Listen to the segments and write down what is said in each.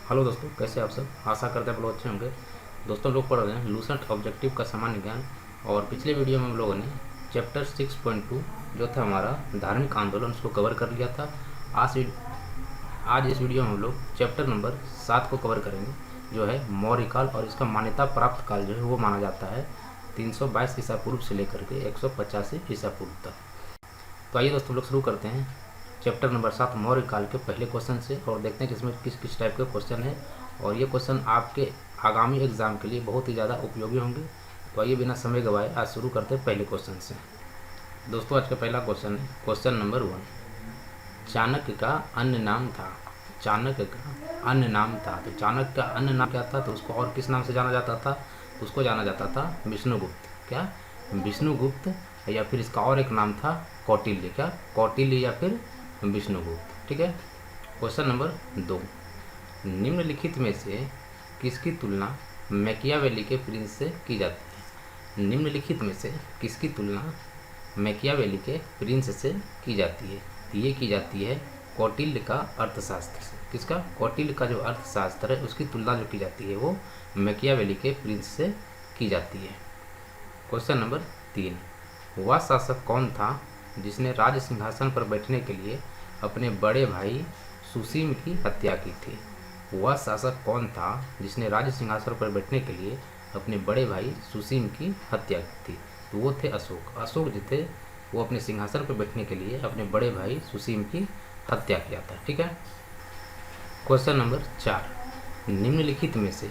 Hello दोस्तों, कैसे आप सब। आशा करते हैं आप लोग अच्छे होंगे। दोस्तों, लोग पढ़ रहे हैं लूसेंट ऑब्जेक्टिव का सामान्य ज्ञान। और पिछले वीडियो में हम लोगों ने चैप्टर 6.2 जो था हमारा धार्मिक आंदोलन, उसको कवर कर लिया था। आज इस वीडियो में हम लोग चैप्टर नंबर 7 को कवर करेंगे, जो है मौर्य काल। और इसका मान्यता प्राप्त काल जो है वो माना जाता है 322 ईसा पूर्व से लेकर के 185 ईसा पूर्व तक। तो आइए दोस्तों, लोग शुरू करते हैं चैप्टर नंबर 7 मौर्य काल के पहले क्वेश्चन से, और देखते हैं कि इसमें किस किस टाइप के क्वेश्चन है। और ये क्वेश्चन आपके आगामी एग्जाम के लिए बहुत ही ज़्यादा उपयोगी होंगे। तो आइए बिना समय गवाए आज शुरू करते हैं पहले क्वेश्चन से। दोस्तों, आज का पहला क्वेश्चन है क्वेश्चन नंबर 1। चाणक्य का अन्य नाम था। चाणक्य का अन्य नाम था। तो चाणक्य का अन्य नाम क्या था? तो उसको और किस नाम से जाना जाता था? तो उसको जाना जाता था विष्णुगुप्त। क्या? विष्णुगुप्त। या फिर इसका और एक नाम था कौटिल्य। क्या? कौटिल्य या फिर विष्णुगुप्त। ठीक है। Question number 2। निम्नलिखित में से किसकी तुलना मैकियावेली के प्रिंस से की जाती है? निम्नलिखित में से किसकी तुलना मैकियावेली के प्रिंस से की जाती है? तो ये की जाती है कौटिल्य का अर्थशास्त्र से। किसका? कौटिल्य का जो अर्थशास्त्र है उसकी तुलना जो की जाती है वो मैकियावेली के प्रिंस से की जाती है। Question number 3। वह शासक कौन था जिसने राज सिंहासन पर बैठने के लिए अपने बड़े भाई सुसीम की हत्या की थी? वह शासक कौन था जिसने राज सिंहासन पर बैठने के लिए अपने बड़े भाई सुसीम की हत्या की थी? तो वो थे अशोक। अशोक जो थे वो अपने सिंहासन पर बैठने के लिए अपने बड़े भाई सुसीम की हत्या किया था। ठीक है। Question number 4। निम्नलिखित में से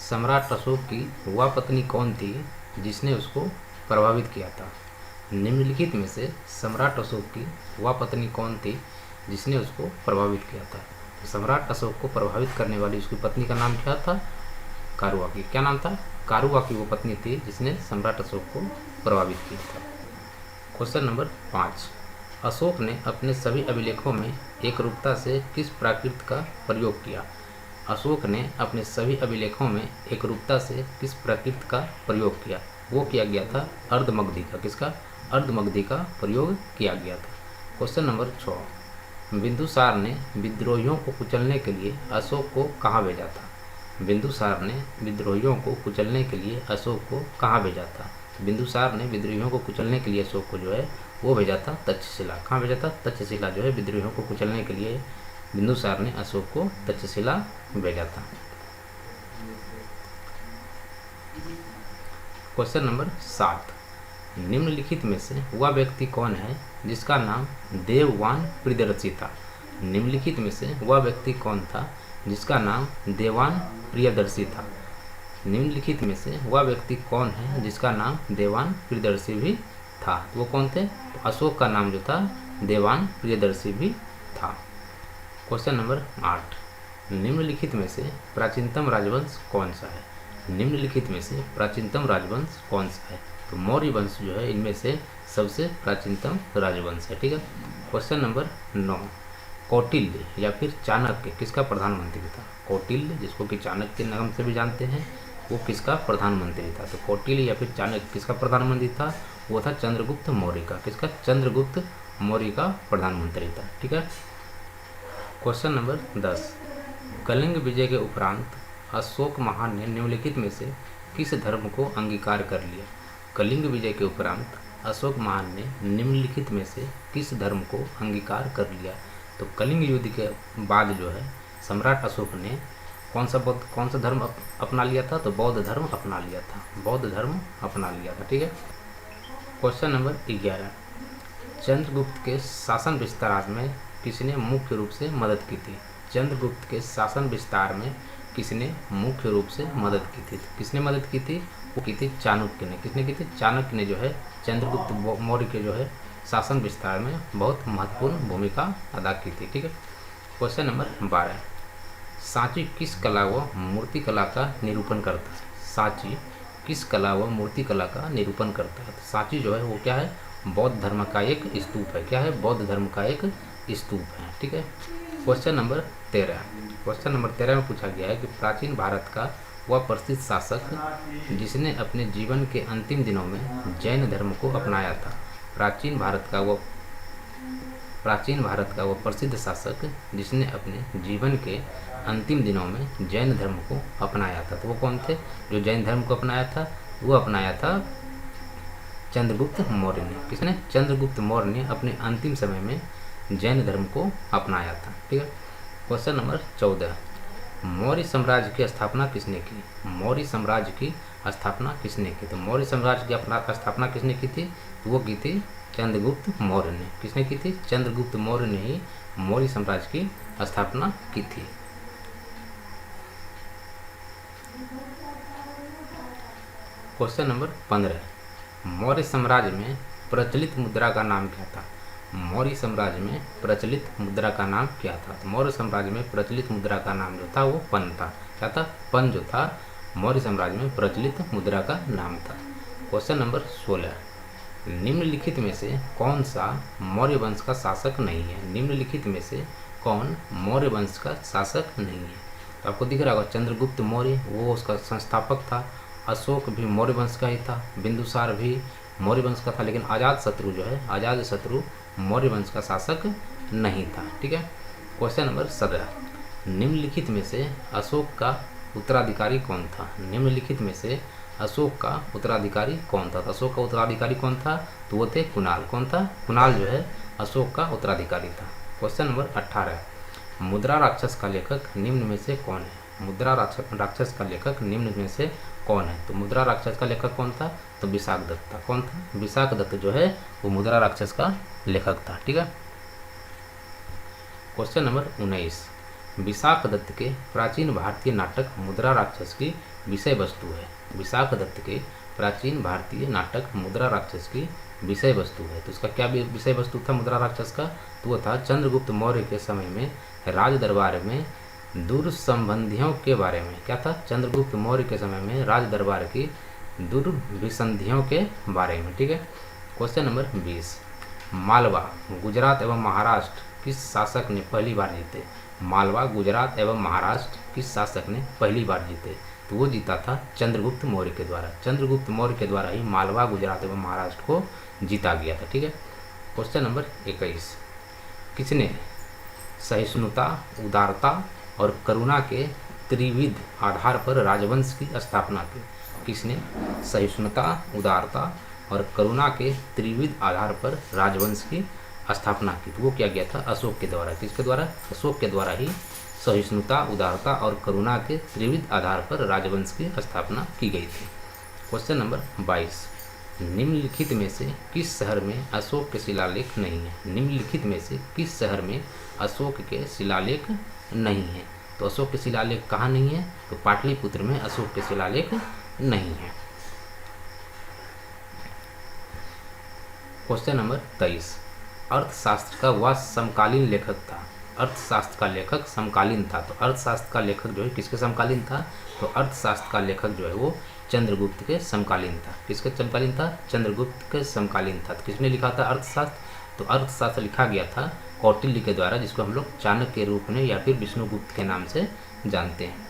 सम्राट अशोक की वह पत्नी कौन थी जिसने उसको प्रभावित किया था? निम्नलिखित में से सम्राट अशोक की वह पत्नी कौन थी जिसने उसको प्रभावित किया था? तो सम्राट अशोक को प्रभावित करने वाली उसकी पत्नी का नाम क्या था? कारुआकी। क्या नाम था? कारुआकी वो पत्नी थी जिसने सम्राट अशोक को प्रभावित किया था। Question number 5। अशोक ने अपने सभी अभिलेखों में एकरूपता से किस प्राकृत का प्रयोग किया? अशोक ने अपने सभी अभिलेखों में एकरूपता से किस प्राकृत का प्रयोग किया? वो किया गया था अर्धमगधी का। किसका? अर्धमगधी का प्रयोग किया गया था। Question number 6। बिंदुसार ने विद्रोहियों को कुचलने के लिए अशोक को कहाँ भेजा था? बिंदुसार ने विद्रोहियों को कुचलने के लिए अशोक को कहाँ भेजा था? बिंदुसार ने विद्रोहियों को कुचलने के लिए अशोक को जो है वो भेजा था तक्षशिला। कहाँ भेजा था? तक्षशिला जो है विद्रोहियों को कुचलने के लिए बिंदुसार ने अशोक को तक्षशिला भेजा था। Question number 7। निम्नलिखित में से वह व्यक्ति कौन है जिसका नाम देववान प्रियदर्शी था? निम्नलिखित में से वह व्यक्ति कौन था जिसका नाम देवान प्रियदर्शी था? निम्नलिखित में से वह व्यक्ति कौन है जिसका नाम देवान प्रियदर्शी भी था? वो कौन थे? तो अशोक का नाम जो था देवान प्रियदर्शी भी था। Question number 8। निम्नलिखित में से प्राचीनतम राजवंश कौन सा है? निम्नलिखित में से प्राचीनतम राजवंश कौन सा है? तो मौर्य वंश जो है इनमें से सबसे प्राचीनतम राजवंश है। ठीक है। Question number 9। कौटिल्य या फिर चाणक्य किसका प्रधानमंत्री था? कौटिल्य, जिसको कि चाणक्य के नाम से भी जानते हैं, वो किसका प्रधानमंत्री था? तो कौटिल्य या फिर चाणक्य किसका प्रधानमंत्री था? वो था चंद्रगुप्त मौर्य का। किसका? चंद्रगुप्त मौर्य का प्रधानमंत्री था। ठीक है। Question number 10। कलिंग विजय के उपरांत अशोक महान ने निम्नलिखित में से किस धर्म को अंगीकार कर लिया? कलिंग विजय के उपरांत अशोक महान ने निम्नलिखित में से किस धर्म को अंगीकार कर लिया? तो कलिंग युद्ध के बाद जो है सम्राट अशोक ने कौन सा धर्म अपना लिया था? तो बौद्ध धर्म अपना लिया था। बौद्ध धर्म अपना लिया था। ठीक है। Question number 11। चंद्रगुप्त के शासन विस्तार में किसने मुख्य रूप से मदद की थी? चंद्रगुप्त के शासन विस्तार में किसने मुख्य रूप से मदद की थी? किसने मदद की थी? वो की थी चाणक्य ने। किसने की थी? चाणक्य ने जो है चंद्रगुप्त मौर्य के जो है शासन विस्तार में बहुत महत्वपूर्ण भूमिका अदा की थी। ठीक है। Question number 12। सांची किस कला व मूर्ति कला का निरूपण करता है? सांची किस कला व मूर्ति कला का निरूपण करता है? सांची जो है वो क्या है? बौद्ध धर्म का एक स्तूप है। क्या है? बौद्ध धर्म का एक स्तूप है। ठीक है। Question number 13। क्वेश्चन नंबर 13 में पूछा गया है कि प्राचीन भारत का वह प्रसिद्ध शासक जिसने अपने जीवन के अंतिम दिनों में जैन धर्म को अपनाया था। प्राचीन भारत का वो प्रसिद्ध शासक जिसने अपने जीवन के अंतिम दिनों में जैन धर्म को अपनाया था। तो वो कौन थे जो जैन धर्म को अपनाया था? वो अपनाया था चंद्रगुप्त मौर्य ने। किसने? चंद्रगुप्त मौर्य ने अपने अंतिम समय में जैन धर्म को अपनाया था। ठीक है। क्वेश्चन नंबर 14, मौर्य साम्राज्य की स्थापना किसने की? मौर्य साम्राज्य की स्थापना किसने की? तो मौर्य साम्राज्य की स्थापना किसने की थी? तो वो की थी चंद्रगुप्त मौर्य ने। किसने की थी? चंद्रगुप्त मौर्य ने ही मौर्य साम्राज्य की स्थापना की थी। क्वेश्चन नंबर 15, मौर्य साम्राज्य में प्रचलित मुद्रा का नाम क्या था? मौर्य साम्राज्य में प्रचलित मुद्रा का नाम क्या था? तो मौर्य साम्राज्य में प्रचलित मुद्रा का नाम जो था वो पन था। क्या था? पन जो था मौर्य साम्राज्य में प्रचलित मुद्रा का नाम था। क्वेश्चन नंबर 16, निम्नलिखित में से कौन सा मौर्य वंश का शासक नहीं है? निम्नलिखित में से कौन मौर्य वंश का शासक नहीं है? तो आपको दिख रहा होगा चंद्रगुप्त मौर्य वो उसका संस्थापक था, अशोक भी मौर्य वंश का ही था, बिंदुसार भी मौर्य वंश का था, लेकिन अजातशत्रु जो है अजातशत्रु मौर्य वंश का शासक नहीं था। ठीक है। क्वेश्चन नंबर 17, निम्नलिखित में से अशोक का उत्तराधिकारी कौन था? निम्नलिखित में से अशोक का उत्तराधिकारी कौन था? तो अशोक का उत्तराधिकारी कौन था? तो वो थे कुणाल। कौन था? कुणाल जो है अशोक का उत्तराधिकारी था। क्वेश्चन नंबर 18, मुद्रा राक्षस का लेखक निम्न में से कौन है? मुद्रा राक्षस का लेखक निम्न में से कौन है? तो मुद्रा राक्षस का लेखक कौन था? तो विशाख दत्त था। कौन था? विशाख दत्त जो है वो मुद्रा राक्षस का लेखक था। ठीक है। क्वेश्चन नंबर 19, विशाख दत्त के प्राचीन भारतीय नाटक मुद्रा राक्षस की विषय वस्तु है। विशाख दत्त के प्राचीन भारतीय नाटक मुद्रा राक्षस की विषय वस्तु है। तो इसका क्या विषय वस्तु था मुद्रा राक्षस का? तो वो था चंद्रगुप्त मौर्य के समय में राज दरबार में दुर्संबंधियों के बारे में। क्या था? चंद्रगुप्त मौर्य के समय में राज दरबार की दुर्विसंधियों के बारे में। ठीक है। क्वेश्चन नंबर 20, मालवा, गुजरात एवं महाराष्ट्र किस शासक ने पहली बार जीते? मालवा, गुजरात एवं महाराष्ट्र किस शासक ने पहली बार जीते? तो वो जीता था चंद्रगुप्त मौर्य के द्वारा। चंद्रगुप्त मौर्य के द्वारा ही मालवा, गुजरात एवं महाराष्ट्र को जीता गया था। ठीक है। क्वेश्चन नंबर 21, किसने सहिष्णुता, उदारता और करुणा के त्रिविध आधार पर राजवंश की स्थापना की? किसने सहिष्णुता, उदारता और करुणा के त्रिविध आधार पर राजवंश की स्थापना की? तो वो क्या किया था? अशोक के द्वारा। किसके द्वारा? अशोक के द्वारा ही सहिष्णुता, उदारता और करुणा के त्रिविध आधार पर राजवंश की स्थापना की गई थी। क्वेश्चन नंबर 22, निम्नलिखित में से किस शहर में अशोक के शिलालेख नहीं है? निम्नलिखित में से किस शहर में अशोक के शिलालेख नहीं है? तो अशोक के शिलालेख कहाँ नहीं है? तो पाटलिपुत्र में अशोक के शिलालेख नहीं है। क्वेश्चन नंबर 23, अर्थशास्त्र का वह समकालीन लेखक था। अर्थशास्त्र का लेखक समकालीन था। तो अर्थशास्त्र का लेखक जो है किसके समकालीन था? तो अर्थशास्त्र का लेखक जो है वो चंद्रगुप्त के समकालीन था। किसके समकालीन था? चंद्रगुप्त के समकालीन था। तो किसने लिखा था अर्थशास्त्र? तो अर्थशास्त्र लिखा गया था कौटिल्य के द्वारा, जिसको हम लोग चाणक्य के रूप में या फिर विष्णुगुप्त के नाम से जानते हैं।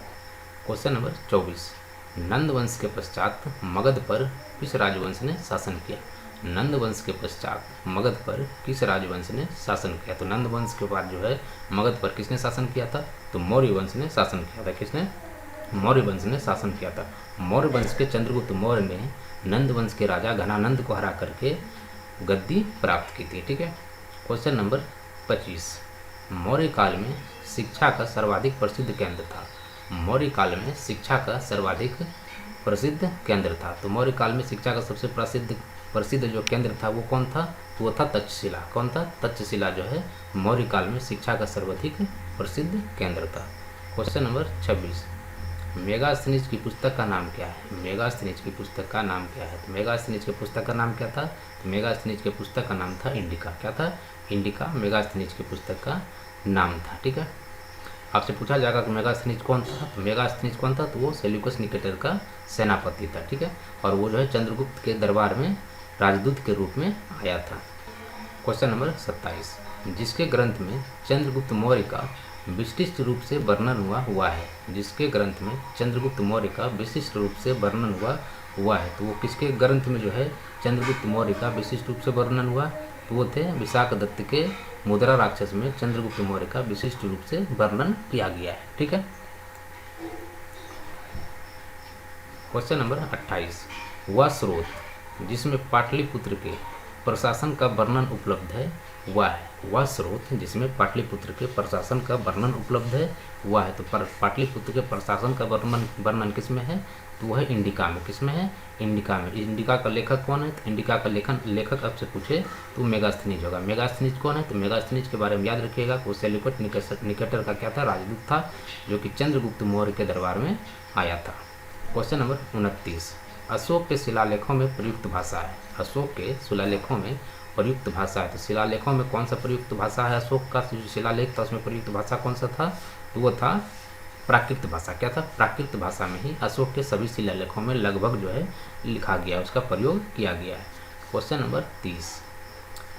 क्वेश्चन नंबर 24, नंद वंश के पश्चात मगध पर किस राजवंश ने शासन किया? नंद वंश के पश्चात मगध पर किस राजवंश ने शासन किया? तो नंद वंश के बाद जो है मगध पर किसने शासन किया था? तो मौर्य वंश ने शासन किया था। किसने? मौर्य वंश ने शासन किया था। मौर्य वंश के चंद्रगुप्त मौर्य ने नंद वंश के राजा घनानंद को हरा करके गद्दी प्राप्त की थी। ठीक है। क्वेश्चन नंबर 25, मौर्य काल में शिक्षा का सर्वाधिक प्रसिद्ध केंद्र था। मौर्य काल में शिक्षा का सर्वाधिक प्रसिद्ध केंद्र था। तो मौर्य काल में शिक्षा का सबसे प्रसिद्ध जो केंद्र था वो कौन था? वो था तक्षशिला। कौन था? तक्षशिला जो है मौर्य काल में शिक्षा का सर्वाधिक प्रसिद्ध केंद्र था। क्वेश्चन नंबर 26, मेगास्थनीज की पुस्तक का नाम क्या है? मेगास्थनीज की पुस्तक का नाम क्या है? तो मेगास्थनीज की पुस्तक का नाम क्या था? तो मेगास्थनीज की पुस्तक का नाम था इंडिका। क्या था? इंडिका मेगास्थनीज की पुस्तक का नाम था। ठीक है। आपसे पूछा जाएगा कि मेगास्थनीज कौन था? तो मेगास्थनीज कौन था? तो वो सेल्यूकस निकेटर का सेनापति था। ठीक है। और वो जो है चंद्रगुप्त के दरबार में राजदूत के रूप में आया था। क्वेश्चन नंबर 27, जिसके ग्रंथ में चंद्रगुप्त मौर्य का विशिष्ट रूप से वर्णन हुआ है। जिसके ग्रंथ में चंद्रगुप्त मौर्य का विशिष्ट रूप से वर्णन हुआ है, तो वो किसके ग्रंथ में जो है चंद्रगुप्त मौर्य का विशिष्ट रूप से वर्णन हुआ? तो वो थे विशाखदत्त के मुद्रा राक्षस में चंद्रगुप्त मौर्य का विशिष्ट रूप से वर्णन किया गया है। ठीक है। क्वेश्चन नंबर 28, वह स्रोत जिसमें पाटलिपुत्र के प्रशासन का वर्णन उपलब्ध है वह है। वह स्रोत जिसमें पाटलिपुत्र के प्रशासन का वर्णन उपलब्ध है वह है। तो पाटलिपुत्र के प्रशासन का वर्णन किस में है? तो वह इंडिका में। किस में है? इंडिका में। इंडिका का लेखक कौन है? तो इंडिका का लेखक आपसे पूछे तो मेगास्थनीज होगा। मेगास्थनीज कौन है? तो मेगास्थनीज के बारे में याद रखिएगा। वो सेल्यूकस निकेटर का क्या था? राजदूत था, जो कि चंद्रगुप्त मौर्य के दरबार में आया था। क्वेश्चन नंबर 29, अशोक के शिलालेखों में प्रयुक्त भाषा है। अशोक के शिलालेखों में प्रयुक्त भाषा है। तो शिलालेखों में कौन सा प्रयुक्त भाषा है? अशोक का जो शिलालेख था उसमें प्रयुक्त भाषा कौन सा था? तो वो था प्राकृत भाषा। क्या था? प्राकृत भाषा में ही अशोक के सभी शिलालेखों में लगभग जो है लिखा गया, उसका प्रयोग किया गया है। क्वेश्चन नंबर 30,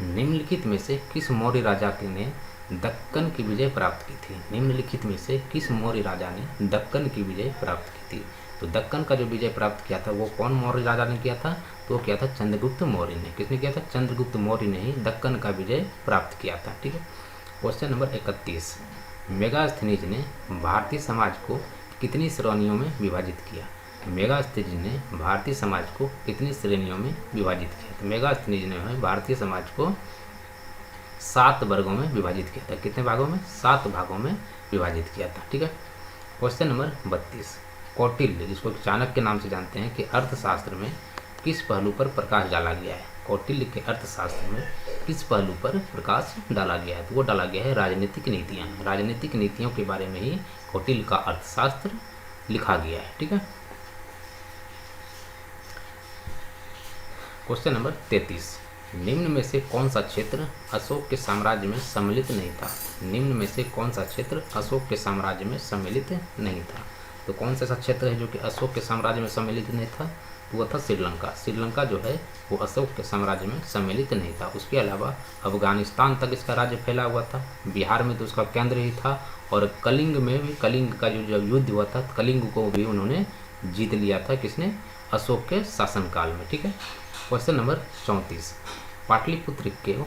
निम्नलिखित में से किस मौर्य राजा ने दक्कन की विजय प्राप्त की थी? निम्नलिखित में से किस मौर्य राजा ने दक्कन की विजय प्राप्त की थी? तो दक्कन का जो विजय प्राप्त किया था वो कौन मौर्य राजा ने किया था? तो वो किया था चंद्रगुप्त मौर्य ने। किसने किया था? चंद्रगुप्त मौर्य ने ही दक्कन का विजय प्राप्त किया था। ठीक है। क्वेश्चन नंबर 31, मेगास्थनीज ने भारतीय समाज को कितनी श्रेणियों में विभाजित किया? मेगास्थनीज ने भारतीय समाज को कितनी श्रेणियों में विभाजित किया? तो मेगास्थनीज ने भारतीय समाज को 7 वर्गों में विभाजित किया था। कितने भागों में? 7 भागों में विभाजित किया था। ठीक है। क्वेश्चन नंबर 32, कौटिल्य, जिसको चाणक्य के नाम से जानते हैं, कि अर्थशास्त्र में किस पहलू पर प्रकाश डाला गया है? कौटिल्य के अर्थशास्त्र में किस पहलू पर प्रकाश डाला गया है? तो वो डाला गया है राजनीतिक नीतियाँ। राजनीतिक नीतियों के बारे में ही कौटिल्य का अर्थशास्त्र लिखा गया है। ठीक है। क्वेश्चन नंबर 33, निम्न में से कौन सा क्षेत्र अशोक के साम्राज्य में सम्मिलित नहीं था? निम्न में से कौन सा क्षेत्र अशोक के साम्राज्य में सम्मिलित नहीं था? तो कौन सा क्षेत्र है जो कि अशोक के साम्राज्य में सम्मिलित नहीं था? तो वह था श्रीलंका। श्रीलंका जो है वो अशोक के साम्राज्य में सम्मिलित नहीं था। उसके अलावा अफगानिस्तान तक इसका राज्य फैला हुआ था। बिहार में तो उसका केंद्र ही था। और कलिंग में भी, कलिंग का जो जब युद्ध हुआ था, कलिंग को भी उन्होंने जीत लिया था। किसने? अशोक के शासनकाल में। ठीक है। क्वेश्चन नंबर 34, पाटलिपुत्र के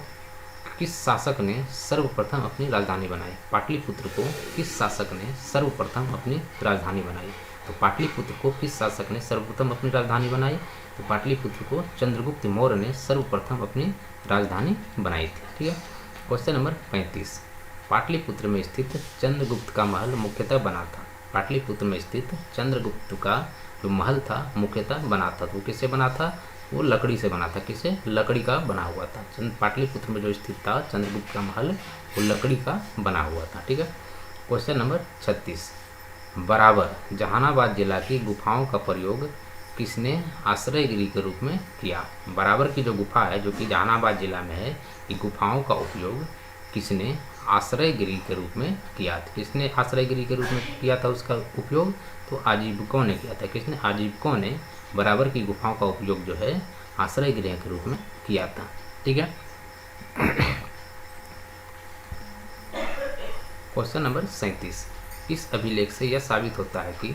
किस शासक ने सर्वप्रथम अपनी राजधानी बनाई? पाटलिपुत्र को किस शासक ने सर्वप्रथम अपनी राजधानी बनाई? तो पाटलिपुत्र को किस शासक ने सर्वप्रथम अपनी राजधानी बनाई? तो पाटलिपुत्र को चंद्रगुप्त मौर्य ने सर्वप्रथम अपनी राजधानी बनाई थी। ठीक है। क्वेश्चन नंबर 35, पाटलिपुत्र में स्थित चंद्रगुप्त का महल मुख्यतः बना था। पाटलिपुत्र में स्थित चंद्रगुप्त का जो महल था मुख्यतः बना था, तो वो किससे बना था? वो लकड़ी से बना था। किससे? लकड़ी का बना हुआ था। पाटलिपुत्र में जो स्थित था चंद्रगुप्त का महल, वो लकड़ी का बना हुआ था। ठीक है। क्वेश्चन नंबर 36, बराबर जहानाबाद जिला की गुफाओं का प्रयोग किसने आश्रय गृह के रूप में किया? बराबर की जो गुफा है जो कि जहानाबाद जिला में है, ये गुफाओं का उपयोग किसने आश्रय गृह के रूप में किया था? किसने आश्रय गृह के रूप में किया था उसका उपयोग? तो आजीविकों ने किया था। किसने? आजीविकों ने बराबर की गुफाओं का उपयोग जो है आश्रय गृह के रूप में किया था। ठीक है। क्वेश्चन नंबर 37, इस अभिलेख से यह साबित होता है कि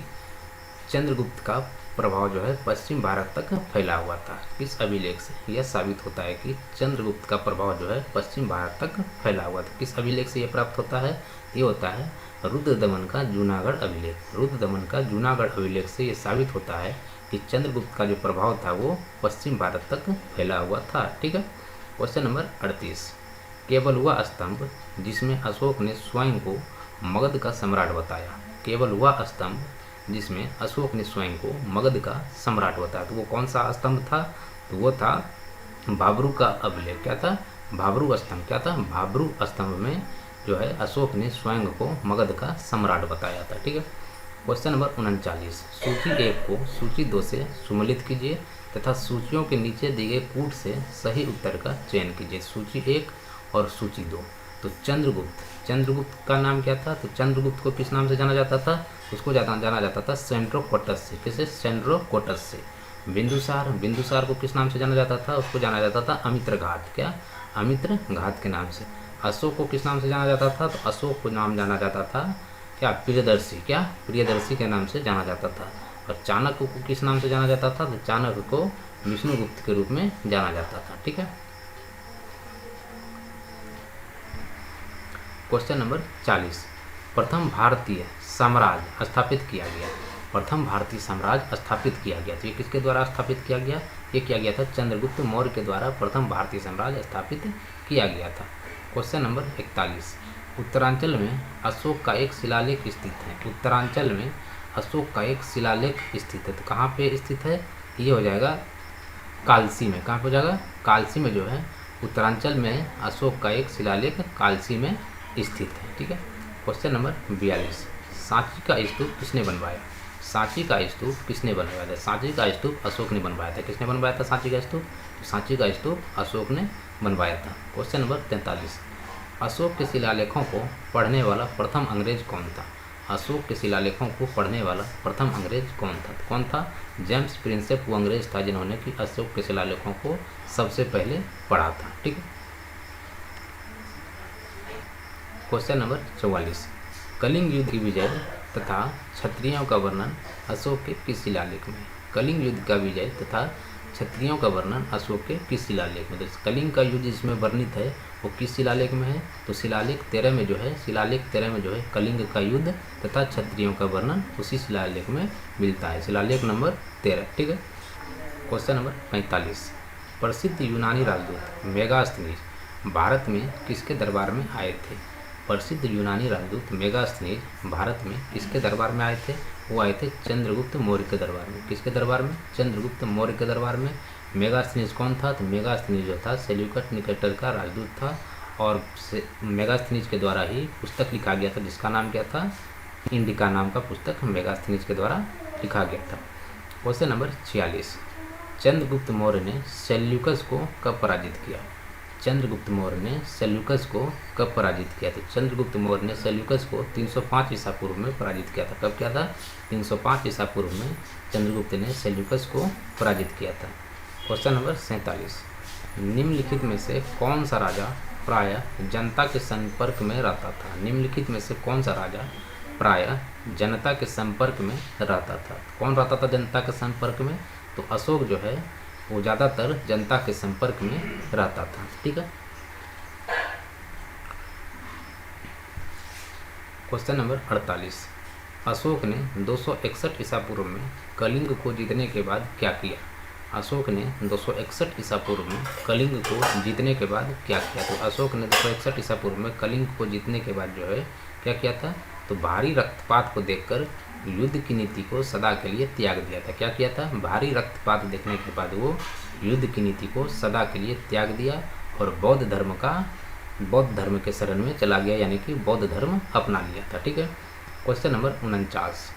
चंद्रगुप्त का प्रभाव जो है पश्चिम भारत तक फैला हुआ था। इस अभिलेख से यह साबित होता है कि चंद्रगुप्त का प्रभाव जो है पश्चिम भारत तक फैला हुआ था। किस अभिलेख से यह प्राप्त होता है? ये होता है रुद्रदमन का जूनागढ़ अभिलेख। रुद्रदमन का जूनागढ़ अभिलेख से यह साबित होता है कि चंद्रगुप्त का जो प्रभाव था वो पश्चिम भारत तक फैला हुआ था। ठीक है। क्वेश्चन नंबर 38, केवल वह स्तंभ जिसमें अशोक ने स्वयं को मगध का सम्राट बताया। केवल वह स्तंभ जिसमें अशोक ने स्वयं को मगध का सम्राट बताया, तो वो कौन सा स्तंभ था? तो वो था भाब्रू का अभिलेख। क्या था? भाब्रू स्तंभ। क्या था? भाब्रू स्तंभ में जो है अशोक ने स्वयं को मगध का सम्राट बताया था। ठीक है। क्वेश्चन नंबर 39, सूची 1 को सूची 2 से सुमेलित कीजिए तथा सूचियों के नीचे दिए गए कूट से सही उत्तर का चयन कीजिए। सूची 1 और सूची 2। तो चंद्रगुप्त का नाम क्या था? तो चंद्रगुप्त को किस नाम से जाना जाता था? उसको जाना जाता था सेंड्रोकोटस से। किसे? सेंड्रोकोटस से। बिंदुसार को किस नाम से जाना जाता था? उसको जाना जाता था अमित्र घात। क्या? अमित्र घात के नाम से। अशोक को किस नाम से जाना जाता था? तो अशोक को नाम जाना जाता था क्या? प्रियदर्शी। क्या? प्रियदर्शी के नाम से जाना जाता था। और चाणक्य को किस नाम से जाना जाता था? तो चाणक्य को विष्णुगुप्त के रूप में जाना जाता था। ठीक है। क्वेश्चन नंबर 40, प्रथम भारतीय साम्राज्य स्थापित किया गया। प्रथम भारतीय साम्राज्य स्थापित किया गया, तो ये किसके द्वारा स्थापित किया गया? ये किया गया था चंद्रगुप्त मौर्य के द्वारा प्रथम भारतीय साम्राज्य स्थापित किया गया था। क्वेश्चन नंबर 41, उत्तरांचल में अशोक का एक शिलालेख स्थित है। उत्तरांचल में अशोक का एक शिलालेख स्थित है, तो कहाँ पे स्थित है? ये हो जाएगा कालसी में। कहाँ पे हो जाएगा? कालसी में जो है उत्तरांचल में अशोक का एक शिलालेख कालसी में स्थित है। ठीक है। क्वेश्चन नंबर 42, सांची का स्तूप किसने बनवाया? सांची का स्तूप किसने बनवाया था? सांची का स्तूप अशोक ने बनवाया था। किसने बनवाया था सांची का स्तूप? सांची का स्तूप अशोक ने बनवाया था। क्वेश्चन नंबर 43, अशोक के शिलालेखों को पढ़ने वाला प्रथम अंग्रेज कौन था? अशोक के शिलालेखों को पढ़ने वाला प्रथम अंग्रेज कौन था? कौन था? जेम्स प्रिंसेप वो अंग्रेज था जिन्होंने कि अशोक के शिलालेखों को सबसे पहले पढ़ा था। ठीक है। क्वेश्चन नंबर 44, कलिंग युद्ध की विजय तथा क्षत्रियों का वर्णन अशोक के किस शिलालेख में? कलिंग युद्ध का विजय तथा क्षत्रियों का वर्णन अशोक के किस शिलालेख में? तो कलिंग का युद्ध जिसमें वर्णित है वो किस शिलालेख में है? तो शिलालेख 13 में जो है, शिलालेख 13 में जो है कलिंग का युद्ध तथा क्षत्रियों का वर्णन उसी शिलालेख में मिलता है, शिलालेख नंबर 13। ठीक है। क्वेश्चन नंबर 45, प्रसिद्ध यूनानी राजदूत मेगास्थनीज भारत में किसके दरबार में आए थे? प्रसिद्ध यूनानी राजदूत मेगास्थनीज भारत में किसके दरबार में आए थे? वो आए थे चंद्रगुप्त मौर्य के दरबार में। किसके दरबार में? चंद्रगुप्त मौर्य के दरबार में। मेगास्थनीज कौन था? तो मेगास्थनीज जो था सेल्यूकस निकेटर का राजदूत था और मेगास्थनीज के द्वारा ही पुस्तक लिखा गया था जिसका नाम क्या था? इंडिका नाम का पुस्तक मेगास्थनीज के द्वारा लिखा गया था। क्वेश्चन नंबर 46, चंद्रगुप्त मौर्य ने सेल्यूकस को कब पराजित किया? चंद्रगुप्त मौर्य ने सेल्यूकस को कब पराजित किया? तो चंद्रगुप्त मौर्य ने सेल्यूकस को 305 ईसा पूर्व में पराजित किया था। कब किया था? 305 ईसा पूर्व में चंद्रगुप्त ने सेल्यूकस को पराजित किया था। क्वेश्चन नंबर 47, निम्नलिखित में से कौन सा राजा प्रायः जनता के संपर्क में रहता था? निम्नलिखित में से कौन सा राजा प्रायः जनता के संपर्क में रहता था? कौन रहता था जनता के संपर्क में? तो अशोक जो है वो ज़्यादातर जनता के संपर्क में रहता था। ठीक है। क्वेश्चन नंबर 48, अशोक ने 261 ईसा पूर्व में कलिंग को जीतने के बाद क्या किया? अशोक ने 261 ईसा पूर्व में कलिंग को जीतने के बाद क्या किया? तो अशोक ने 261 ईसा पूर्व में कलिंग को जीतने के बाद जो है क्या किया था? तो भारी रक्तपात को देखकर युद्ध की नीति को सदा के लिए त्याग दिया था। क्या किया था? भारी रक्तपात देखने के बाद वो युद्ध की नीति को सदा के लिए त्याग दिया और बौद्ध धर्म के शरण में चला गया, यानी कि बौद्ध धर्म अपना लिया था। ठीक है। क्वेश्चन नंबर 49,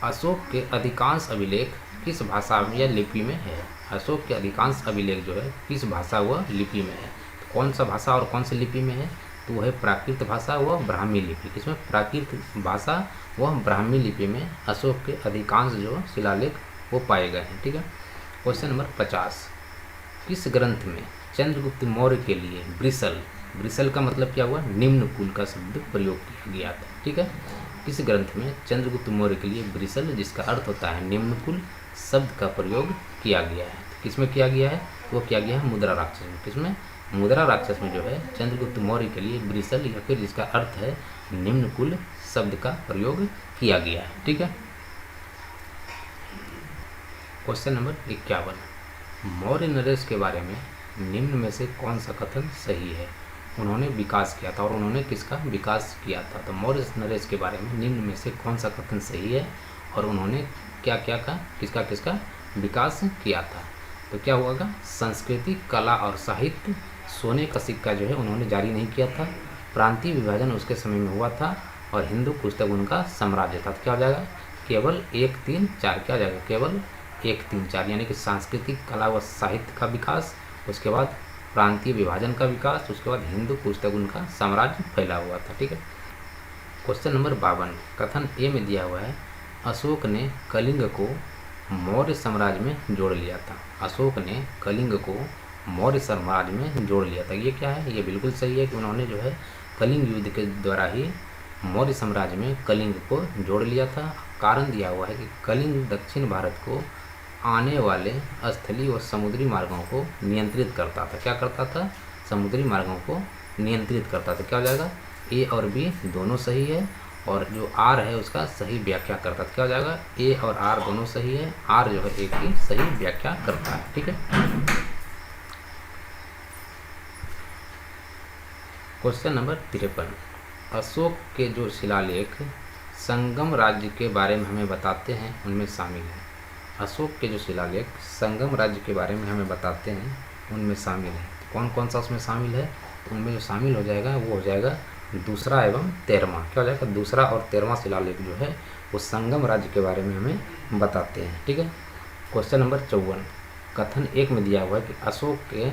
अशोक के अधिकांश अभिलेख किस भाषा या लिपि में है? अशोक के अधिकांश अभिलेख जो है किस भाषा व लिपि में है? तो कौन सा भाषा और कौन सी लिपि में है? तो वह है प्राकृत भाषा व ब्राह्मी लिपि। किसमें? प्राकृत भाषा व ब्राह्मी लिपि में अशोक के अधिकांश जो शिलालेख वो पाए गए हैं। ठीक है। क्वेश्चन नंबर 50, किस ग्रंथ में चंद्रगुप्त मौर्य के लिए ब्रिसल का मतलब क्या हुआ? निम्न कुल का शब्द प्रयोग किया गया था। ठीक है। किस ग्रंथ में चंद्रगुप्त मौर्य के लिए ब्रिसल, जिसका अर्थ होता है निम्न कुल, शब्द का प्रयोग किया गया है? किसमें किया गया है? वो किया गया है मुद्रा राक्षस में। किसमें? मुद्रा राक्षस में जो है चंद्रगुप्त मौर्य के लिए ब्रिसल या फिर जिसका अर्थ है निम्न कुल शब्द का प्रयोग किया गया है। ठीक है। क्वेश्चन नंबर 51, मौर्य नरेश के बारे में निम्न में से कौन सा कथन सही है? उन्होंने विकास किया था और उन्होंने किसका विकास किया था? तो मौर्य नरेश के बारे में निम्न में से कौन सा कथन सही है और उन्होंने क्या क्या का किसका विकास किया था? तो क्या होगा? संस्कृति, कला और साहित्य, सोने का सिक्का जो है उन्होंने जारी नहीं किया था, प्रांतीय विभाजन उसके समय में हुआ था और हिंदू पुस्तक उनका साम्राज्य था। तो क्या हो जाएगा? केवल 1, 3, 4। क्या हो जाएगा? केवल 1, 3, 4, यानी कि सांस्कृतिक, कला व साहित्य का विकास, उसके बाद प्रांतीय विभाजन का विकास, उसके बाद हिंदू पुस्तक उनका साम्राज्य फैला हुआ था। ठीक है। क्वेश्चन नंबर 52, कथन ए में दिया हुआ है अशोक ने कलिंग को मौर्य साम्राज्य में जोड़ लिया था। अशोक ने कलिंग को मौर्य साम्राज्य में जोड़ लिया था। ये क्या है? ये बिल्कुल सही है कि उन्होंने जो है कलिंग युद्ध के द्वारा ही मौर्य साम्राज्य में कलिंग को जोड़ लिया था। कारण दिया हुआ है कि कलिंग दक्षिण भारत को आने वाले स्थलीय व समुद्री मार्गों को नियंत्रित करता था। क्या करता था? समुद्री मार्गों को नियंत्रित करता था। क्या हो जाएगा? ए और बी दोनों सही है और जो आर है उसका सही व्याख्या करता है। क्या हो जाएगा, ए और आर दोनों सही है, आर जो है ए की सही व्याख्या करता है। ठीक है। क्वेश्चन नंबर 53, अशोक के जो शिलालेख संगम राज्य के बारे में हमें बताते हैं उनमें शामिल है। अशोक के जो शिलालेख संगम राज्य के बारे में हमें बताते हैं उनमें शामिल है। तो कौन कौन सा उसमें शामिल है, तो उनमें जो शामिल हो जाएगा वो हो जाएगा दूसरा एवं 13वां। क्या हो जाएगा, दूसरा और 13वां शिलालेख जो है वो संगम राज्य के बारे में हमें बताते हैं। ठीक है। क्वेश्चन नंबर 54, कथन 1 में दिया हुआ है कि अशोक के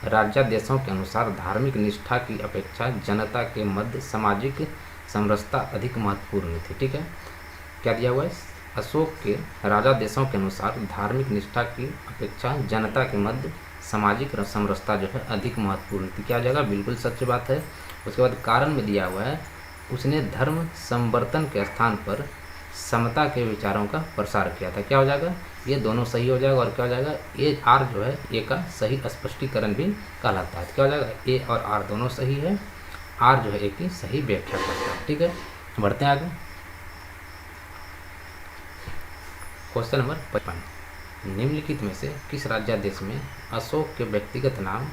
राज्यादेशों के अनुसार धार्मिक निष्ठा की अपेक्षा जनता के मध्य सामाजिक समरसता अधिक महत्वपूर्ण थी। ठीक है। क्या दिया हुआ है, अशोक के राजादेशों के अनुसार धार्मिक निष्ठा की अपेक्षा जनता के मध्य सामाजिक समरसता जो है अधिक महत्वपूर्ण थी। क्या हो जाएगा, बिल्कुल सच बात है। उसके बाद कारण में दिया हुआ है उसने धर्म संवर्धन के स्थान पर समता के विचारों का प्रसार किया था। क्या हो जाएगा, ये दोनों सही हो जाएगा। और क्या हो जाएगा, ए आर जो है ए का सही स्पष्टीकरण भी कहलाता है। क्या हो जाएगा, ए और आर दोनों सही है, आर जो है ए की सही व्याख्या करता है। ठीक है, बढ़ते हैं आगे। क्वेश्चन नंबर 55, निम्नलिखित में से किस राज्यादेश में अशोक के व्यक्तिगत नाम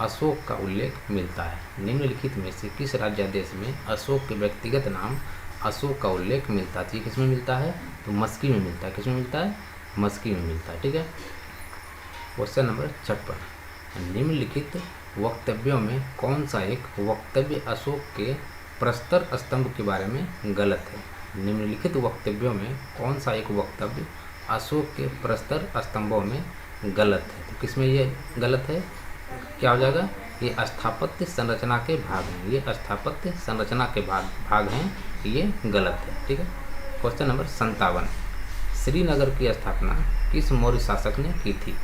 अशोक का उल्लेख मिलता है। निम्नलिखित में से किस राज्यादेश में अशोक के व्यक्तिगत नाम अशोक का उल्लेख मिलता है। किस में मिलता है, तो मस्की में मिलता है। किस में मिलता है, मस्की में मिलता है। ठीक है। क्वेश्चन नंबर 56, निम्नलिखित वक्तव्यों में कौन सा एक वक्तव्य अशोक के प्रस्तर स्तंभ के बारे में गलत है। निम्नलिखित वक्तव्यों में कौन सा एक वक्तव्य अशोक के प्रस्तर स्तंभों में गलत है। तो किसमें ये गलत है, क्या हो जाएगा, ये स्थापत्य संरचना के भाग हैं। ये स्थापत्य संरचना के भाग हैं, ये गलत है। ठीक है। क्वेश्चन नंबर 57, श्रीनगर की स्थापना किस मौर्य शासक ने की थी।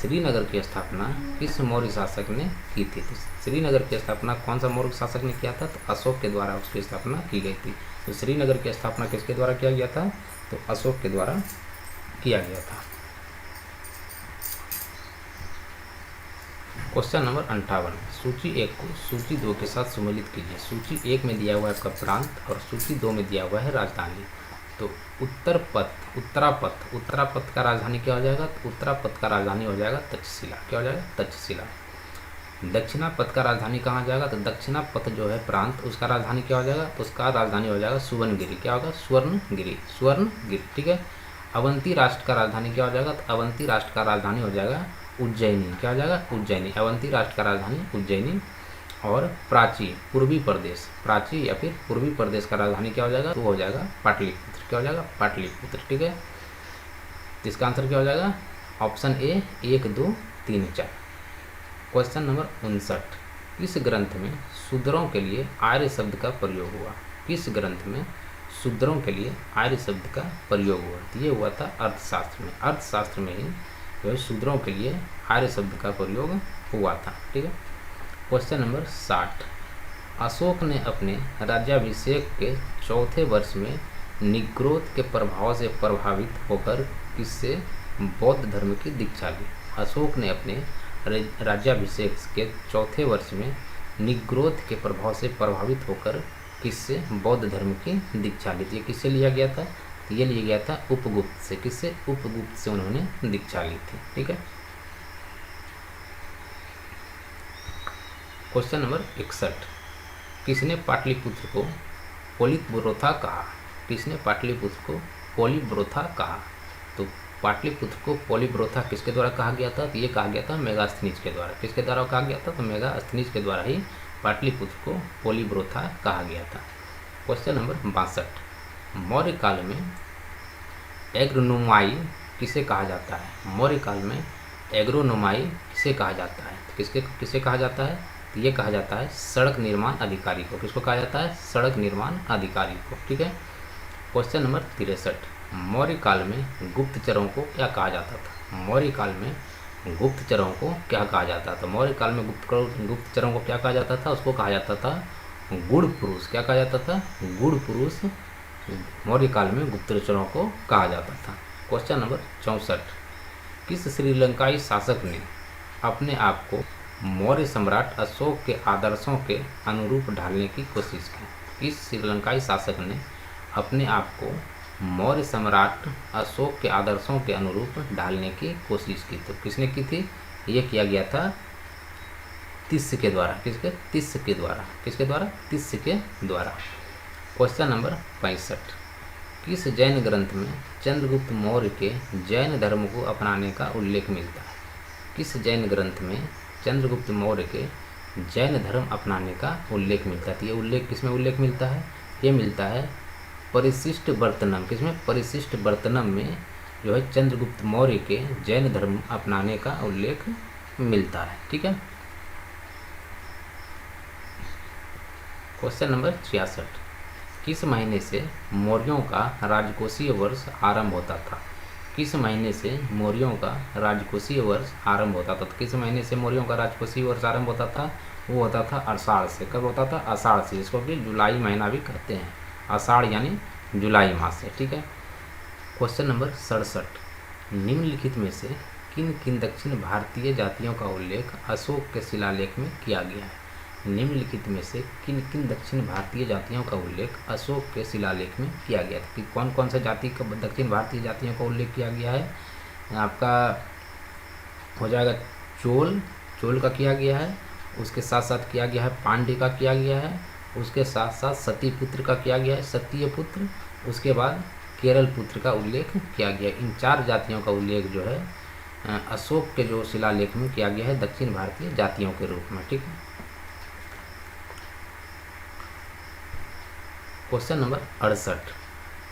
श्रीनगर की स्थापना किस मौर्य शासक ने की थी। तो श्रीनगर की स्थापना कौन सा मौर्य शासक ने किया था, तो अशोक के द्वारा उसकी स्थापना की गई थी। तो श्रीनगर की स्थापना किसके द्वारा किया गया था, तो अशोक के द्वारा किया गया था। क्वेश्चन नंबर 58, सूची 1 को सूची 2 के साथ सम्मिलित कीजिए। सूची 1 में दिया हुआ है आपका प्रांत और सूची 2 में दिया हुआ है राजधानी। तो उत्तरापथ का राजधानी क्या हो जाएगा, तो उत्तरापथ का राजधानी हो जाएगा तक्षशिला। क्या हो जाएगा, तक्षशिला। दक्षिणापथ का राजधानी कहाँ जाएगा, तो दक्षिणापथ जो है प्रांत उसका राजधानी क्या हो जाएगा, तो उसका राजधानी हो जाएगा सुवर्णगिरी। क्या होगा, स्वर्णगिरी। ठीक है। अवंती राष्ट्र का राजधानी क्या हो जाएगा, तो अवंती राष्ट्र का राजधानी हो जाएगा उज्जैनी। क्या हो जाएगा, उज्जैनी। अवंती राष्ट्र का राजधानी उज्जैनी। और प्राची या फिर पूर्वी प्रदेश का राजधानी क्या हो जाएगा, तो हो जाएगा पाटलिपुत्र। क्या हो जाएगा, पाटलिपुत्र। ठीक है। इसका आंसर क्या हो जाएगा, ऑप्शन ए 1, 2, 3, 4। क्वेश्चन नंबर 59, किस ग्रंथ में शूद्रों के लिए आर्य शब्द का प्रयोग हुआ। किस ग्रंथ में शूद्रों के लिए आर्य शब्द का प्रयोग हुआ, तो ये हुआ था अर्थशास्त्र में। अर्थशास्त्र में ही जो है शूद्रों के लिए आर्य शब्द का प्रयोग हुआ था। ठीक है। क्वेश्चन नंबर 60, अशोक ने अपने राज्याभिषेक के चौथे वर्ष में निग्रोध के प्रभाव से प्रभावित होकर किससे बौद्ध धर्म की दीक्षा ली। अशोक ने अपने राज्याभिषेक के चौथे वर्ष में निग्रोध के प्रभाव से प्रभावित होकर किससे बौद्ध धर्म की दीक्षा ली थी। किससे लिया गया था, तो ये लिया गया था उपगुप्त से। किससे, उपगुप्त से उन्होंने दीक्षा ली थी। ठीक है। क्वेश्चन नंबर 61, किसने पाटलिपुत्र को पोलिब्रोथा कहा। किसने पाटलिपुत्र को पोलिब्रोथा कहा, तो पाटलिपुत्र को पोलिब्रोथा किसके द्वारा कहा गया था, तो ये कहा गया था मेगास्थनीज के द्वारा। किसके द्वारा कहा गया था, तो मेगास्थनीज के द्वारा ही पाटलिपुत्र को पोलिब्रोथा कहा गया था। क्वेश्चन नंबर 62, मौर्य काल में एग्रोनोमाई किसे कहा जाता है। मौर्य काल में एग्रोनोमाई किसे कहा जाता है, तो किसे कहा जाता है, तो ये कहा जाता है सड़क निर्माण अधिकारी को। किसको कहा जाता है, सड़क निर्माण अधिकारी को। ठीक है। क्वेश्चन नंबर 63, मौर्य काल में गुप्तचरों को क्या कहा जाता था। मौर्य काल में गुप्तचरों को क्या कहा जाता था। मौर्य काल में गुप्तचरों को क्या कहा जाता था, उसको कहा जाता था गुड़ पुरुष। क्या कहा जाता था, गुड़ पुरुष मौर्य काल में गुप्तचरों को कहा जाता था। क्वेश्चन नंबर 64, किस श्रीलंकाई शासक ने अपने आप को मौर्य सम्राट अशोक के आदर्शों के अनुरूप ढालने की कोशिश की। इस श्रीलंकाई शासक ने अपने आप को मौर्य सम्राट अशोक के आदर्शों के अनुरूप ढालने की कोशिश की। तो किसने की थी? ये किया गया था तिस्य के द्वारा। किसके? तिस्य के द्वारा। किसके द्वारा? तिस्य के द्वारा। क्वेश्चन नंबर 65, किस जैन ग्रंथ में चंद्रगुप्त मौर्य के जैन धर्म को अपनाने का उल्लेख मिलता है? किस जैन ग्रंथ में चंद्रगुप्त मौर्य के जैन धर्म अपनाने का उल्लेख मिलता है? तो ये उल्लेख किसमें उल्लेख मिलता है? ये मिलता है परिशिष्ट वर्तनम। किसमें? परिशिष्ट वर्तनम में जो है चंद्रगुप्त मौर्य के जैन धर्म अपनाने का उल्लेख मिलता है। ठीक है। क्वेश्चन नंबर 66, किस महीने से मौर्यों का राजकोषीय वर्ष आरंभ होता था? किस महीने से मौर्यों का राजकोषीय वर्ष आरंभ होता था? तो किस महीने से मौर्यों का राजकोषीय वर्ष आरंभ होता था? वो होता था आषाढ़ से। कब होता था? आषाढ़ से, जिसको कि जुलाई महीना भी कहते हैं। आषाढ़ यानी जुलाई मास से। ठीक है। क्वेश्चन नंबर 67, निम्नलिखित में से किन किन दक्षिण भारतीय जातियों का उल्लेख अशोक के शिलालेख में किया गया है? निम्नलिखित में से किन किन दक्षिण भारतीय जातियों का उल्लेख अशोक के शिलालेख में किया गया था? कि कौन कौन से जाति का दक्षिण भारतीय जातियों का उल्लेख किया गया है? आपका हो जाएगा चोल का किया गया है, उसके साथ साथ किया गया है पांड्य का किया गया है, उसके साथ साथ सतीपुत्र का किया गया है, सत्यपुत्र, उसके बाद केरल पुत्र का उल्लेख किया गया। इन 4 जातियों का उल्लेख जो है अशोक के जो शिलालेख में किया गया है दक्षिण भारतीय जातियों के रूप में। ठीक है। क्वेश्चन नंबर 68,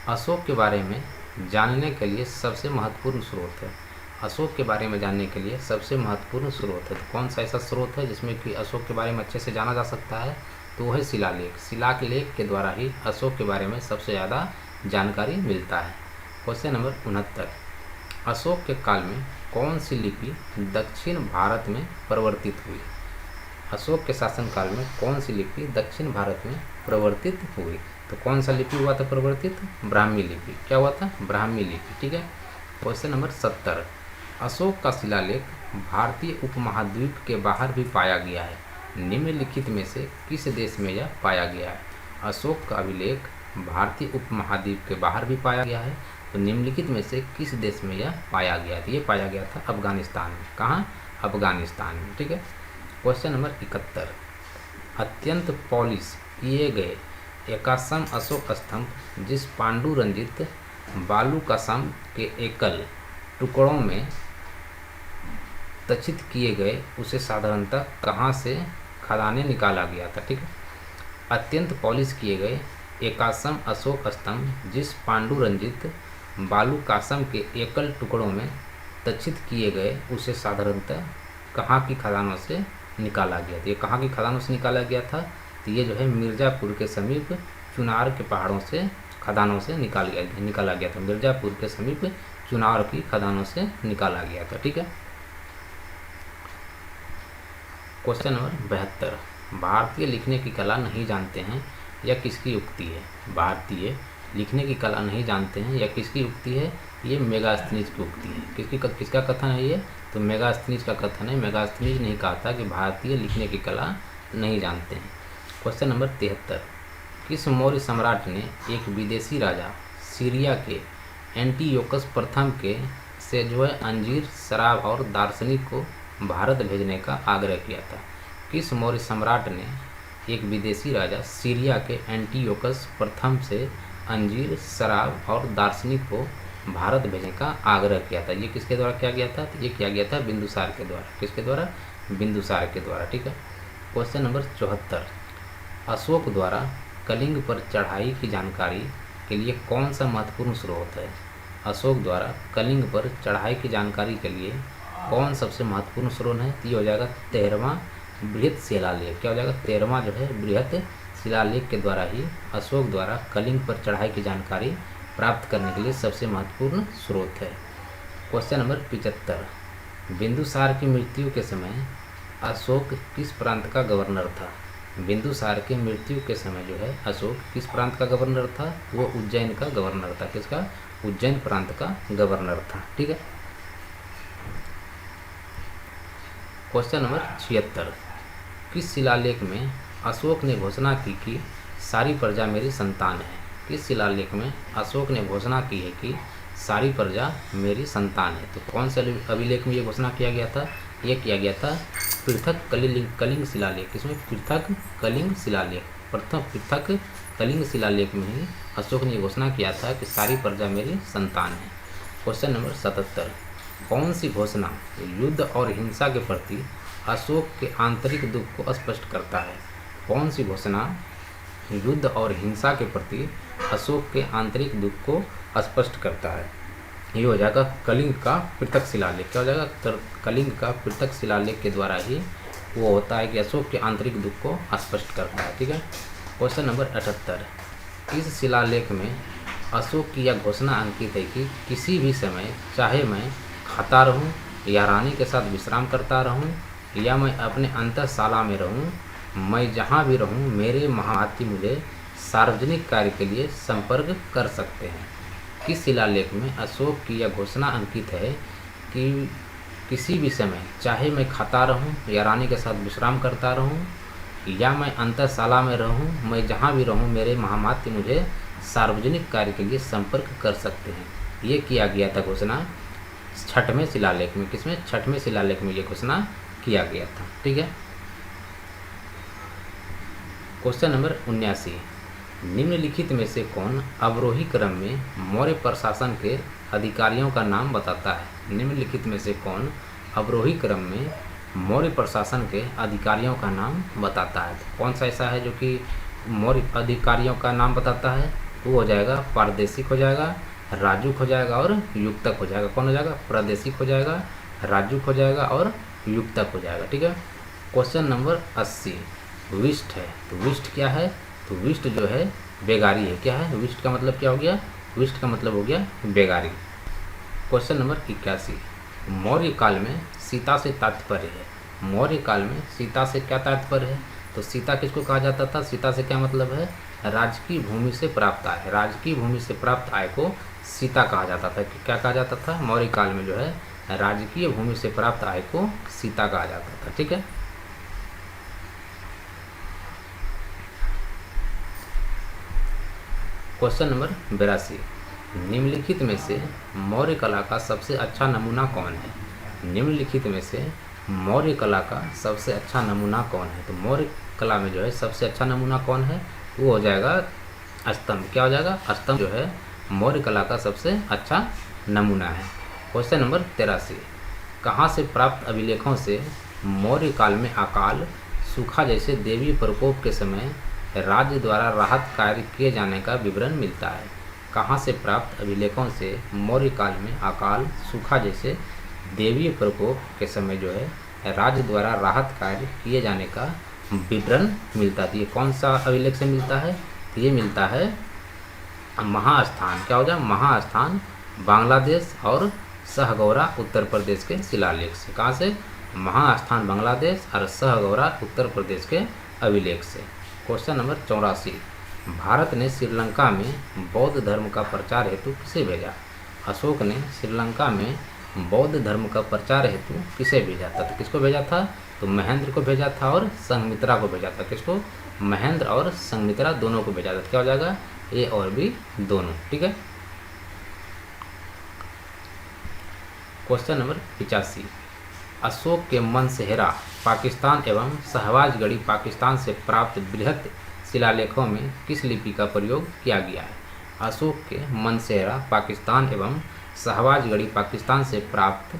अशोक के बारे में जानने के लिए सबसे महत्वपूर्ण स्रोत है। अशोक के बारे में जानने के लिए सबसे महत्वपूर्ण स्रोत है। तो कौन सा ऐसा स्रोत है जिसमें कि अशोक के बारे में अच्छे से जाना जा सकता है? तो वह है शिलालेख। शिलालेख के द्वारा ही अशोक के बारे में सबसे ज़्यादा जानकारी मिलता है। क्वेश्चन नंबर 69, अशोक के काल में कौन सी लिपि दक्षिण भारत में परिवर्तित हुई? अशोक के शासनकाल में कौन सी लिपि दक्षिण भारत में परिवर्तित हुई? तो कौन सा लिपि हुआ था परिवर्तित? ब्राह्मी लिपि। क्या हुआ था? ब्राह्मी लिपि। ठीक है। क्वेश्चन नंबर 70, अशोक का शिलालेख भारतीय उपमहाद्वीप के बाहर भी पाया गया है। निम्नलिखित में से किस देश में यह पाया गया है? अशोक का अभिलेख भारतीय उपमहाद्वीप के बाहर भी पाया गया है। तो निम्नलिखित में से किस देश में यह पाया गया है? तो ये पाया गया था अफगानिस्तान में। कहाँ? अफगानिस्तान में। ठीक है। क्वेश्चन नंबर 71, अत्यंत पॉलिश किए गए एकासम अशोक स्तंभ जिस पांडु रंजित बालूकासम के एकल टुकड़ों में तचित किए गए उसे साधारणतः कहाँ से खदाने निकाला गया था? ठीक है। अत्यंत पॉलिश किए गए एकासम अशोक स्तंभ जिस पांडु रंजित बालूकासम के एकल टुकड़ों में तचित किए गए उसे साधारणतः कहाँ की खदानों से निकाला गया था? ये कहाँ की खदानों से निकाला गया था? तो ये जो है मिर्ज़ापुर के समीप चुनार के पहाड़ों से खदानों से निकाला गया था। मिर्ज़ापुर के समीप चुनार की खदानों से निकाला गया था। ठीक है। क्वेश्चन नंबर 72, भारतीय लिखने की कला नहीं जानते हैं यह किसकी उक्ति है? भारतीय लिखने की कला नहीं जानते हैं यह किसकी उक्ति है? ये मेगास्थनीज की उक्ति है। किसका कथन है ये? तो मेगास्थनीज का कथन है। मेगास्थनीज ने कहा था कि भारतीय लिखने की कला नहीं जानते हैं। क्वेश्चन नंबर 73, किस मौर्य सम्राट ने एक विदेशी राजा सीरिया के एंटीयोकस प्रथम के से जो है अंजीर, शराब और दार्शनिक को भारत भेजने का आग्रह किया था? किस मौर्य सम्राट ने एक विदेशी राजा सीरिया के एंटीयोकस प्रथम से अंजीर, शराब और दार्शनिक को भारत भेजने का आग्रह किया था? ये किसके द्वारा किया गया था? तो ये किया गया था बिंदुसार के द्वारा। किसके द्वारा? बिंदुसार के द्वारा। ठीक है। क्वेश्चन नंबर 74, अशोक द्वारा कलिंग पर चढ़ाई की जानकारी के लिए कौन सा महत्वपूर्ण स्रोत है? अशोक द्वारा कलिंग पर चढ़ाई की जानकारी के लिए कौन सबसे महत्वपूर्ण स्रोत है? तो ये हो जाएगा 13वां बृहत शिलालेख। क्या हो जाएगा? 13वां जो है बृहत शिलालेख के द्वारा ही अशोक द्वारा कलिंग पर चढ़ाई की जानकारी प्राप्त करने के लिए सबसे महत्वपूर्ण स्रोत है। क्वेश्चन नंबर 75, बिंदुसार की मृत्यु के समय अशोक किस प्रांत का गवर्नर था? बिंदुसार के मृत्यु के समय जो है अशोक किस प्रांत का गवर्नर था? वो उज्जैन का गवर्नर था। किसका? उज्जैन प्रांत का गवर्नर था। ठीक है। क्वेश्चन नंबर 76, किस शिलालेख में अशोक ने घोषणा की कि सारी प्रजा मेरी संतान है? किस शिलालेख में अशोक ने घोषणा की है कि सारी प्रजा मेरी संतान है? तो कौन से अभिलेख में ये घोषणा किया गया था? ये किया गया था पृथक कलिंग शिलालेख। इसमें पृथक कलिंग शिलालेख, प्रथम पृथक कलिंग शिलालेख में ही अशोक ने घोषणा किया था कि सारी प्रजा मेरी संतान है। क्वेश्चन नंबर 77, कौन सी घोषणा युद्ध और हिंसा के प्रति अशोक के आंतरिक दुख को स्पष्ट करता है? कौन सी घोषणा युद्ध और हिंसा के प्रति अशोक के आंतरिक दुख को स्पष्ट करता है? ये हो जाएगा कलिंग का पृथक शिलालेख। क्या हो जाएगा? कलिंग का पृथक शिलालेख के द्वारा ही वो होता है कि अशोक के आंतरिक दुख को स्पष्ट करता है। ठीक है। क्वेश्चन नंबर 78, इस शिलालेख में अशोक की यह घोषणा अंकित है कि किसी भी समय चाहे मैं खाता रहूं या रानी के साथ विश्राम करता रहूं या मैं अपने अंतःशाला में रहूं, मैं जहां भी रहूं मेरे महाहाथी मुझे सार्वजनिक कार्य के लिए संपर्क कर सकते हैं। किस शिलालेख में अशोक की यह घोषणा अंकित है कि किसी भी समय चाहे मैं खाता रहूं या रानी के साथ विश्राम करता रहूं या मैं अंतःशाला में रहूं, मैं जहां भी रहूं मेरे महामात्य मुझे सार्वजनिक कार्य के लिए संपर्क कर सकते हैं। ये किया गया था घोषणा 6वें शिलालेख में। किसमें? 6वें शिलालेख में ये घोषणा किया गया था। ठीक है। क्वेश्चन नंबर 79, निम्नलिखित में से कौन अवरोही क्रम में मौर्य प्रशासन के अधिकारियों का नाम बताता है? निम्नलिखित में से कौन अवरोही क्रम में मौर्य प्रशासन के अधिकारियों का नाम बताता है? तो कौन सा ऐसा है जो कि मौर्य अधिकारियों का नाम बताता है? वो हो जाएगा प्रादेशिक हो जाएगा, राजुक हो जाएगा और युक्तक हो जाएगा। कौन हो जाएगा? प्रादेशिक हो जाएगा, राजुक हो जाएगा और युक्तक हो जाएगा। ठीक है। क्वेश्चन नंबर 80, विष्ट है। तो विष्ट क्या है? तो विष्ट जो है बेगारी है। क्या है? विष्ट का मतलब क्या हो गया? विष्ट का मतलब हो गया बेगारी। क्वेश्चन नंबर 81, मौर्य काल में सीता से तात्पर्य है। मौर्य काल में सीता से क्या तात्पर्य है? तो सीता किसको कहा जाता था? सीता से क्या मतलब है? राजकीय भूमि से प्राप्त आय। राजकीय भूमि से प्राप्त आय को सीता कहा जाता था। क्या कहा जाता था? मौर्य काल में जो है राजकीय भूमि से प्राप्त आय को सीता कहा जाता था। ठीक है। क्वेश्चन नंबर 82, निम्नलिखित में से मौर्य कला का सबसे अच्छा नमूना कौन है? निम्नलिखित में से मौर्य कला का सबसे अच्छा नमूना कौन है? तो मौर्य कला में जो है सबसे अच्छा नमूना कौन है? वो हो जाएगा स्तंभ। क्या हो जाएगा? स्तंभ जो है मौर्य कला का सबसे अच्छा नमूना है। क्वेश्चन नंबर 83, कहाँ से प्राप्त अभिलेखों से मौर्य काल में अकाल, सूखा जैसे देवी प्रकोप के समय राज्य द्वारा राहत कार्य किए जाने का विवरण मिलता है? कहाँ से प्राप्त अभिलेखों से मौर्य काल में अकाल, सूखा जैसे देवीय प्रकोप के समय जो है राज्य द्वारा राहत कार्य किए जाने का विवरण मिलता है? ये कौन सा अभिलेख से मिलता है? तो ये मिलता है महास्थान। क्या हो जाए? महास्थान बांग्लादेश और सहगौरा उत्तर प्रदेश के शिलालेख से। कहाँ से? महास्थान बांग्लादेश और सहगौरा उत्तर प्रदेश के अभिलेख से। क्वेश्चन नंबर 84, भारत ने श्रीलंका में बौद्ध धर्म का प्रचार हेतु किसे भेजा? अशोक ने श्रीलंका में बौद्ध धर्म का प्रचार हेतु किसे भेजा था? तो किसको भेजा था? तो महेंद्र को भेजा था और संघमित्रा को भेजा था। किसको? महेंद्र और संघमित्रा दोनों को भेजा था। क्या हो जाएगा? ए और बी दोनों। ठीक है। क्वेश्चन नंबर 85, अशोक के मनसेहरा पाकिस्तान एवं शहबाजगढ़ी पाकिस्तान से प्राप्त बृहत शिलालेखों में किस लिपि का प्रयोग किया गया है? अशोक के मनसेहरा पाकिस्तान एवं शहबाजगढ़ी पाकिस्तान से प्राप्त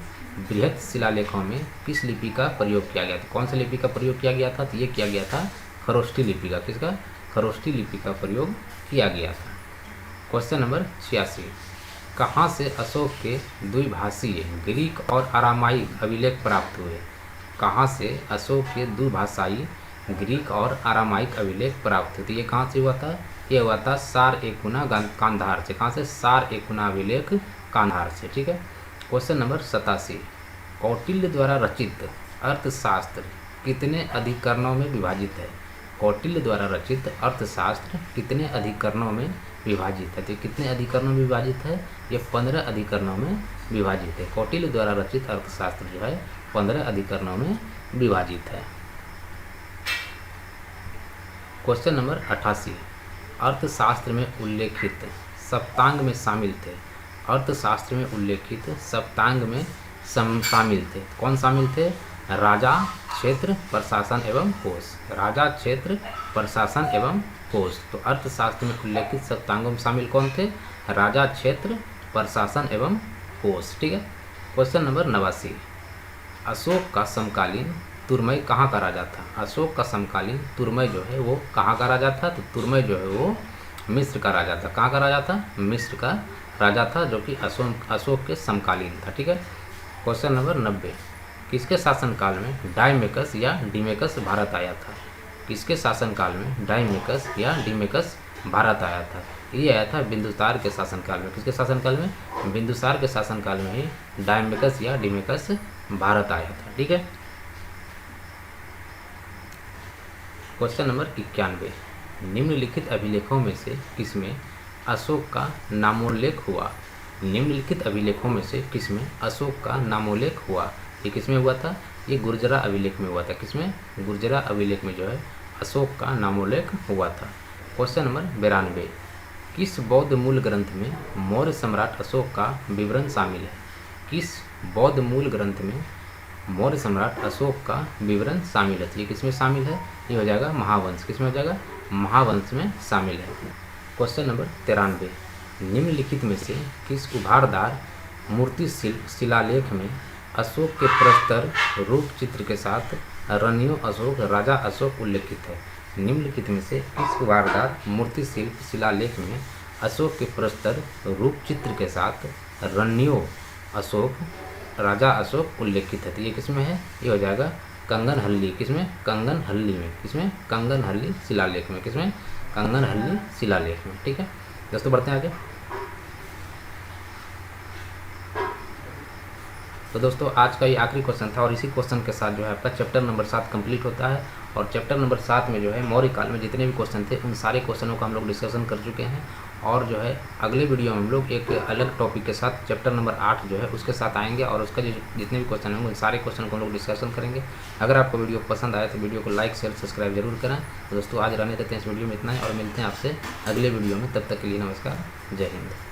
बृहत शिलालेखों में किस लिपि का प्रयोग किया गया था? कौन सी लिपि का प्रयोग किया गया था? तो ये किया गया था खरोष्ठी लिपि का। किसका? खरोष्ठी लिपि का प्रयोग किया गया था। क्वेश्चन नंबर 86, कहाँ से अशोक के द्विभाषीय ग्रीक और अरामाइक अभिलेख प्राप्त हुए? कहाँ से अशोक के द्विभाषाई ग्रीक और अरामाइक अभिलेख प्राप्त हुए? तो ये कहाँ से हुआ था? ये हुआ था सार-ए-कुना कांधार से। कहाँ से? सार-ए-कुना अभिलेख कांधार से। ठीक है। क्वेश्चन नंबर 87, कौटिल्य द्वारा रचित अर्थशास्त्र कितने अधिकरणों में विभाजित है? कौटिल्य द्वारा रचित अर्थशास्त्र कितने अधिकरणों में विभाजित है? तो कितने अधिकरणों में विभाजित है? ये 15 अधिकरणों में विभाजित है। कौटिल्य द्वारा रचित अर्थशास्त्र जो है 15 अधिकरणों में विभाजित है। क्वेश्चन नंबर 88, अर्थशास्त्र में उल्लेखित सप्तांग में शामिल थे। अर्थशास्त्र में उल्लेखित सप्तांग में शामिल थे। कौन शामिल थे? राजा, क्षेत्र, प्रशासन एवं कोष। राजा, क्षेत्र, प्रशासन एवं कोष। तो अर्थशास्त्र में उल्लेखित सप्तांगों में शामिल कौन थे? राजा, क्षेत्र, प्रशासन एवं कोष। ठीक है। क्वेश्चन नंबर 89, अशोक का समकालीन तुरमई कहाँ का राजा था? अशोक का समकालीन तुरमई जो है वो कहाँ का राजा था? तो तुरमई जो है वो मिस्र का राजा था। कहाँ का राजा था? मिस्र का राजा था, जो कि अशोक के समकालीन था। ठीक है। क्वेश्चन नंबर 90, किसके शासनकाल में डायमेकस या डिमेकस भारत आया था? किसके शासनकाल में डायमेकस या डिमेकस भारत आया था? ये आया था बिंदुसार के शासनकाल में। किसके शासनकाल में? बिंदुसार के शासनकाल में ही डायमेकस या डिमेकस भारत आया था। ठीक है। क्वेश्चन नंबर 91, निम्नलिखित अभिलेखों में से किसमें अशोक का नामोल्लेख हुआ? निम्नलिखित अभिलेखों में से किसमें अशोक का नामोल्लेख हुआ? ये किसमें हुआ था? ये गुर्जरा अभिलेख में हुआ था। किसमें? गुर्जरा अभिलेख में जो है अशोक का नामोल्लेख हुआ था। क्वेश्चन नंबर 92, किस बौद्ध मूल ग्रंथ में मौर्य सम्राट अशोक का विवरण शामिल है? किस बौद्ध मूल ग्रंथ में मौर्य सम्राट अशोक का विवरण शामिल है? ये किसमें शामिल है? ये हो जाएगा महावंश। किसमें हो जाएगा? महावंश में शामिल है। क्वेश्चन नंबर 93, निम्नलिखित में से किस उभारदार मूर्ति शिलालेख में अशोक के प्रस्तर रूप चित्र के साथ रनियो अशोक, राजा अशोक उल्लेखित है? निम्नलिखित में से किस उभारदार मूर्ति शिलालेख में अशोक के प्रस्तर रूप चित्र के साथ रनियो अशोक, राजा अशोक उल्लेखित है? तो ये किसमें है? ये हो जाएगा कंगनहल्ली। किसमें? कंगनहल्ली में। किसमें? कंगनहल्ली शिलालेख में। किसमें? कंगनहल्ली शिलालेख में। ठीक है दोस्तों, बढ़ते हैं आगे। तो दोस्तों आज का ये आखिरी क्वेश्चन था और इसी क्वेश्चन के साथ जो है आपका चैप्टर नंबर 7 कंप्लीट होता है। और चैप्टर नंबर 7 में जो है मौर्य काल में जितने भी क्वेश्चन थे उन सारे क्वेश्चनों का हम लोग डिस्कशन कर चुके हैं। और जो है अगले वीडियो में हम लोग एक अलग टॉपिक के साथ चैप्टर नंबर 8 जो है उसके साथ आएंगे और उसका जो जितने भी क्वेश्चन होंगे उन सारे क्वेश्चन को हम लोग डिस्कशन करेंगे। अगर आपको वीडियो पसंद आए तो वीडियो को लाइक, शेयर, सब्सक्राइब जरूर करें। तो दोस्तों आज रहने देते हैं इस वीडियो में इतना ही और मिलते हैं आपसे अगले वीडियो में। तब तक के लिए नमस्कार, जय हिंद।